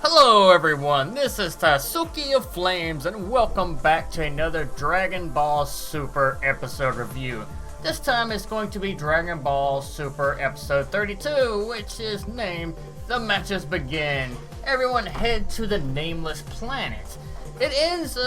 Hello everyone, this is Tasuki of Flames and welcome back to another Dragon Ball Super episode review. This time it's going to be Dragon Ball Super episode 32, which is named The Matches Begin. Everyone head to the Nameless planet. It ends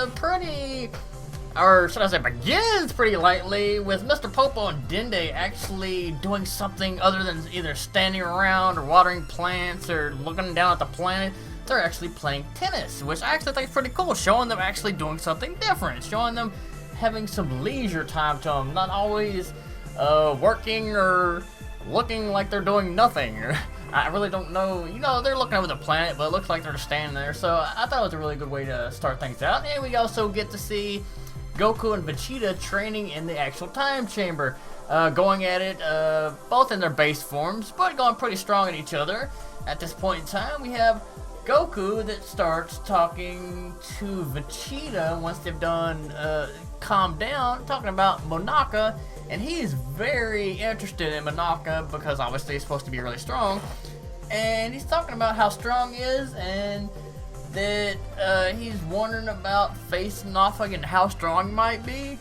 begins pretty lightly with Mr. Popo and Dende actually doing something other than either standing around or watering plants or looking down at the planet. They're actually playing tennis, which I actually think is pretty cool, showing them actually doing something different, showing them having some leisure time to them, not always working or looking like they're doing nothing. I really don't know, they're looking over the planet, but it looks like they're just standing there, so I thought it was a really good way to start things out. And we also get to see Goku and Vegeta training in the actual time chamber, going at it both in their base forms, but going pretty strong at each other. At this point in time, we have Goku that starts talking to Vegeta once they've done calmed down, talking about Monaka, and he's very interested in Monaka because obviously he's supposed to be really strong, and he's talking about how strong he is and that he's wondering about facing off and how strong he might be,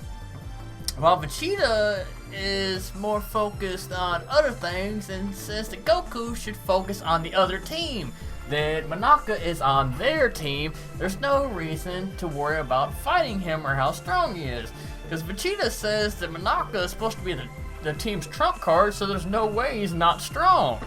while Vegeta is more focused on other things and says that Goku should focus on the other team. That Monaka is on their team, there's no reason to worry about fighting him or how strong he is. Because Vegeta says that Monaka is supposed to be the team's trump card, so there's no way he's not strong.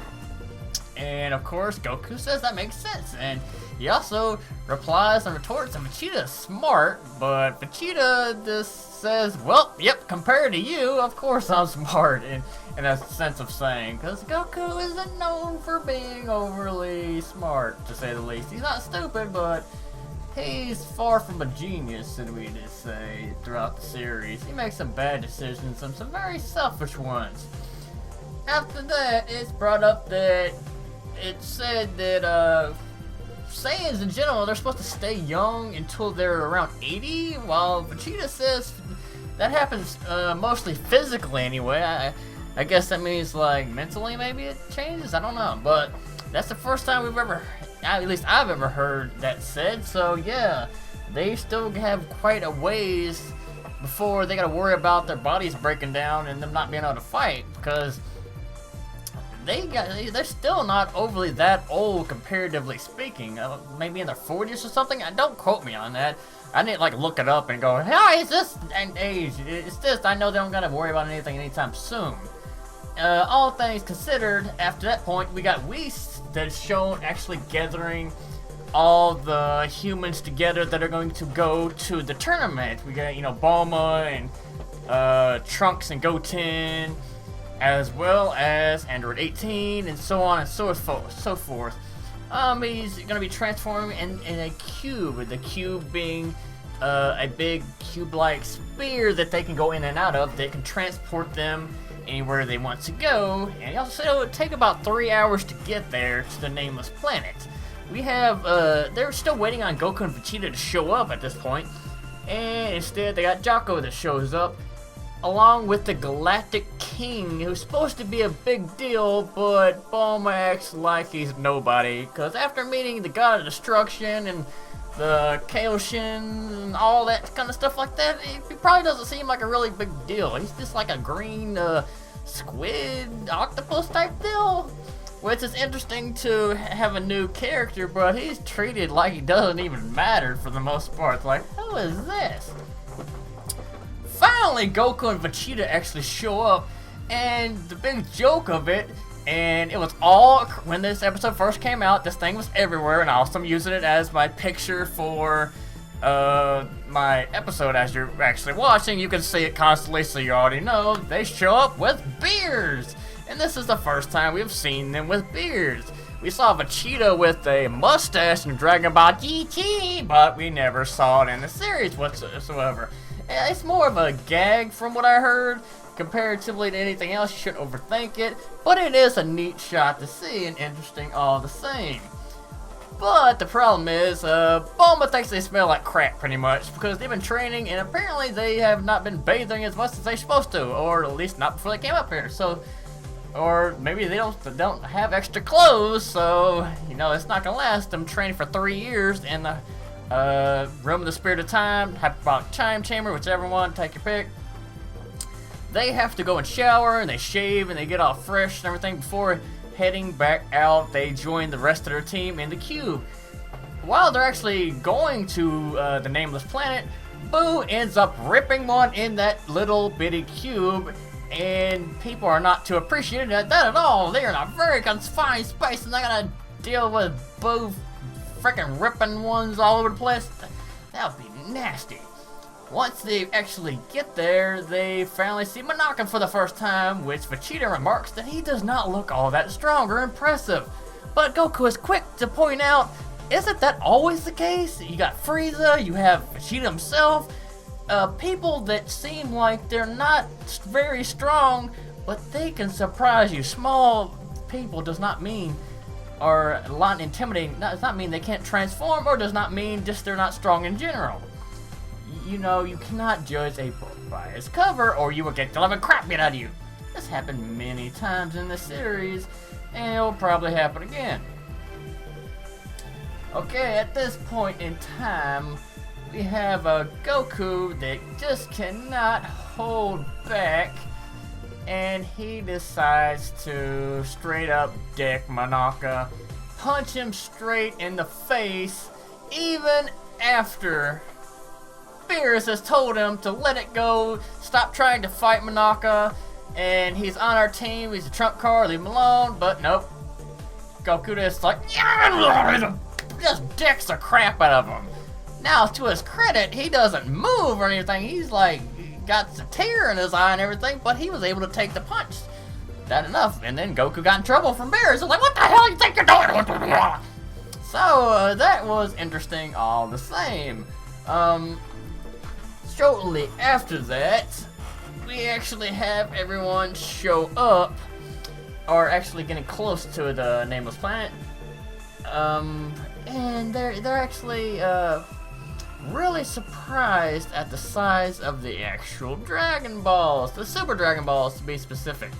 And of course, Goku says that makes sense. And he also replies and retorts that Vegeta is smart, but Vegeta just says, well, yep, compared to you, of course I'm smart. In a sense of saying, because Goku isn't known for being overly smart, to say the least. He's not stupid, but he's far from a genius, as we just say, throughout the series. He makes some bad decisions and some very selfish ones. After that, it's brought up that it's said that Saiyans in general, they're supposed to stay young until they're around 80, while Vegeta says that happens mostly physically anyway. I guess that means like mentally maybe it changes, I don't know, but that's the first time at least I've ever heard that said. So yeah, they still have quite a ways before they gotta worry about their bodies breaking down and them not being able to fight, because they're still not overly that old comparatively speaking, maybe in their 40s or something. Don't quote me on that. I didn't look it up and go, hey, it's this age. It's just, I know they don't gotta worry about anything anytime soon. All things considered, after that point, we got Whis that's shown actually gathering all the humans together that are going to go to the tournament. We got, Bulma and Trunks and Goten, as well as Android 18, and so on and so forth. He's going to be transforming in a cube, the cube being a big cube-like sphere that they can go in and out of. They can transport them anywhere they want to go, and he also said it would take about 3 hours to get there to the Nameless planet. We have, they're still waiting on Goku and Vegeta to show up at this point, and instead they got Jocko that shows up, along with the Galactic King, who's supposed to be a big deal, but Bulma acts like he's nobody, because after meeting the God of Destruction and the Kaioshin and all that kind of stuff like that, he probably doesn't seem like a really big deal. He's just like a green squid octopus type deal, which is interesting to have a new character, but he's treated like he doesn't even matter for the most part. It's like, who is this? Finally, Goku and Vegeta actually show up, and the big joke of it, and it was all, when this episode first came out, this thing was everywhere, and also I'm using it as my picture for my episode as you're actually watching. You can see it constantly, so you already know. They show up with beards, and this is the first time we've seen them with beards. We saw Vegeta with a mustache in Dragon Ball GT, but we never saw it in the series whatsoever. It's more of a gag from what I heard. Comparatively to anything else, you shouldn't overthink it, but it is a neat shot to see and interesting all the same. But the problem is, Bulma thinks they smell like crap pretty much, because they've been training and apparently they have not been bathing as much as they're supposed to, or at least not before they came up here. So Or maybe they don't have extra clothes, so you know it's not gonna last them training for 3 years in the room of the spirit of time, hyperbolic time chamber, whichever one, take your pick. They have to go and shower and they shave and they get all fresh and everything before heading back out. They join the rest of their team in the cube. While they're actually going to the Nameless planet, Boo ends up ripping one in that little bitty cube, and people are not too appreciative of that at all. They are in a very confined space and they gotta deal with Boo freaking ripping ones all over the place. That would be nasty. Once they actually get there, they finally see Monaca for the first time, which Vegeta remarks that he does not look all that strong or impressive. But Goku is quick to point out, isn't that always the case? You got Frieza, you have Vegeta himself, people that seem like they're not very strong, but they can surprise you. Small people does not mean, or a lot intimidating, does not mean they can't transform, or does not mean just they're not strong in general. You know, you cannot judge a book by its cover, or you will get the living crap beat out of you. This happened many times in this series, and it'll probably happen again. Okay, at this point in time, we have a Goku that just cannot hold back, and he decides to straight up dick Monaca, punch him straight in the face, even after Beerus has told him to let it go, stop trying to fight Monaca, and he's on our team, he's a trump card, leave him alone, but nope. Goku just like, just dicks the crap out of him. Now, to his credit, he doesn't move or anything, he's like, got a tear in his eye and everything, but he was able to take the punch. That enough, and then Goku got in trouble from Beerus. He's like, what the hell you think you're doing? So, that was interesting all the same. Shortly after that, we actually have everyone show up, or actually getting close to the Nameless planet, and they're actually really surprised at the size of the actual Dragon Balls, the Super Dragon Balls to be specific,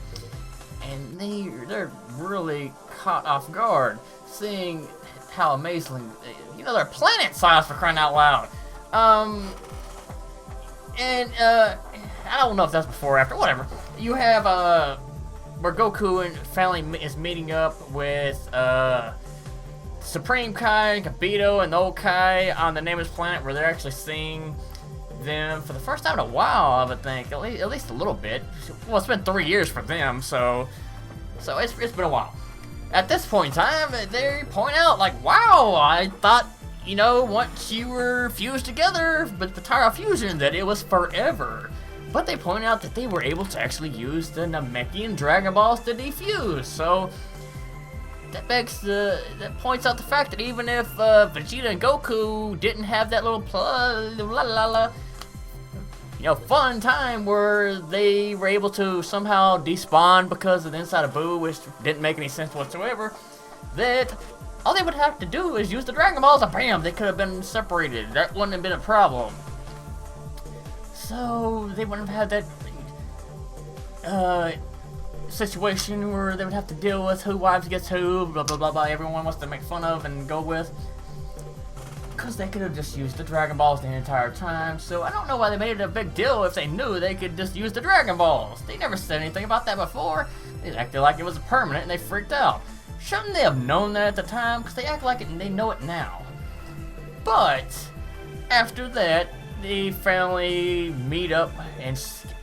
and they're really caught off guard seeing how amazing, you know, they're planet size for crying out loud. And, I don't know if that's before or after, whatever. You have, where Goku and family is meeting up with, Supreme Kai, Kibito, and the old Kai on the Nameless planet, where they're actually seeing them for the first time in a while, I would think. At least a little bit. Well, it's been 3 years for them, so it's been a while. At this point in time, they point out, like, wow, I thought, you know, once you were fused together with the Tyra fusion, that it was forever. But they point out that they were able to actually use the Namekian Dragon Balls to defuse. So that points out the fact that even if Vegeta and Goku didn't have that little fun time where they were able to somehow despawn because of the inside of Boo, which didn't make any sense whatsoever, that all they would have to do is use the Dragon Balls and bam, they could have been separated. That wouldn't have been a problem. So they wouldn't have had that situation where they would have to deal with who wives gets who, blah blah blah blah, everyone wants to make fun of and go with. Because they could have just used the Dragon Balls the entire time, so I don't know why they made it a big deal if they knew they could just use the Dragon Balls. They never said anything about that before. They acted like it was permanent and they freaked out. Shouldn't they have known that at the time? Because they act like it and they know it now. But after that, the family meet up and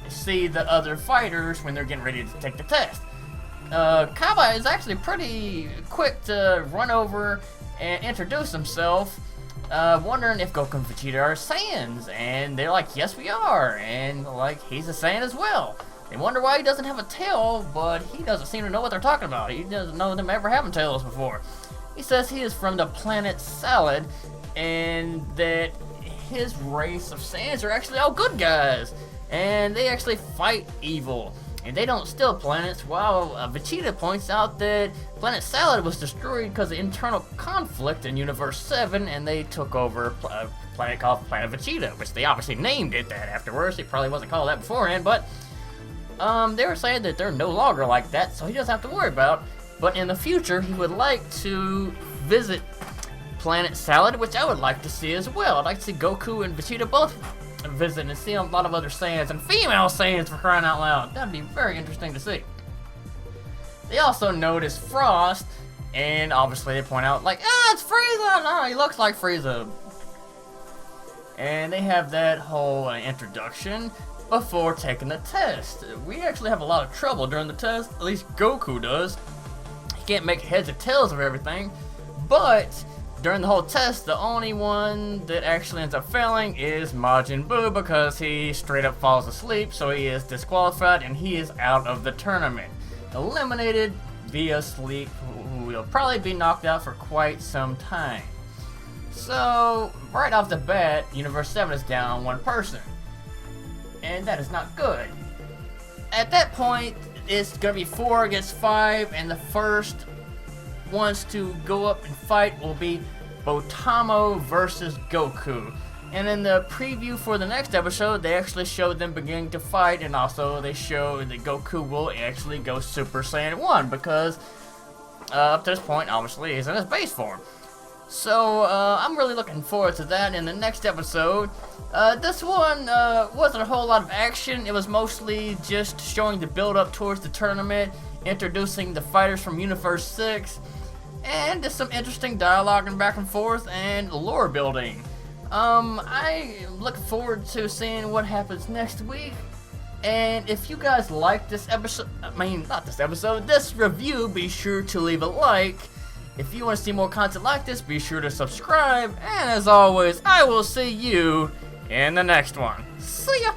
see the other fighters when they're getting ready to take the test. Kaba is actually pretty quick to run over and introduce himself, wondering if Goku and Vegeta are Saiyans, and they're like, yes we are, and like, he's a Saiyan as well. They wonder why he doesn't have a tail, but he doesn't seem to know what they're talking about. He doesn't know them ever having tails before. He says he is from the planet Salad, and that his race of Saiyans are actually all good guys, and they actually fight evil, and they don't steal planets, while Vegeta points out that Planet Salad was destroyed because of internal conflict in Universe 7, and they took over a planet called Planet Vegeta, which they obviously named it that afterwards. It probably wasn't called that beforehand, but They were saying that they're no longer like that, so he doesn't have to worry about it. But in the future, he would like to visit Planet Salad, which I would like to see as well. I'd like to see Goku and Vegeta both visit and see a lot of other Saiyans and female Saiyans, for crying out loud. That'd be very interesting to see. They also notice Frost, and obviously they point out, like, it's Frieza! No, he looks like Frieza. And they have that whole introduction before taking the test. We actually have a lot of trouble during the test, at least Goku does. He can't make heads or tails of everything, but during the whole test, the only one that actually ends up failing is Majin Buu, because he straight up falls asleep, so he is disqualified and he is out of the tournament. Eliminated via sleep, who will probably be knocked out for quite some time. So, right off the bat, Universe 7 is down one person. And that is not good. At that point, it's going to be 4 against 5, and the first ones to go up and fight will be Botamo versus Goku. And in the preview for the next episode, they actually showed them beginning to fight, and also they showed that Goku will actually go Super Saiyan 1, because up to this point, obviously, he's in his base form. So, I'm really looking forward to that in the next episode. This one wasn't a whole lot of action. It was mostly just showing the build-up towards the tournament, introducing the fighters from Universe 6, and just some interesting dialogue and back and forth and lore building. I look forward to seeing what happens next week. And if you guys like this episode, this review, be sure to leave a like. If you want to see more content like this, be sure to subscribe. And as always, I will see you in the next one. See ya!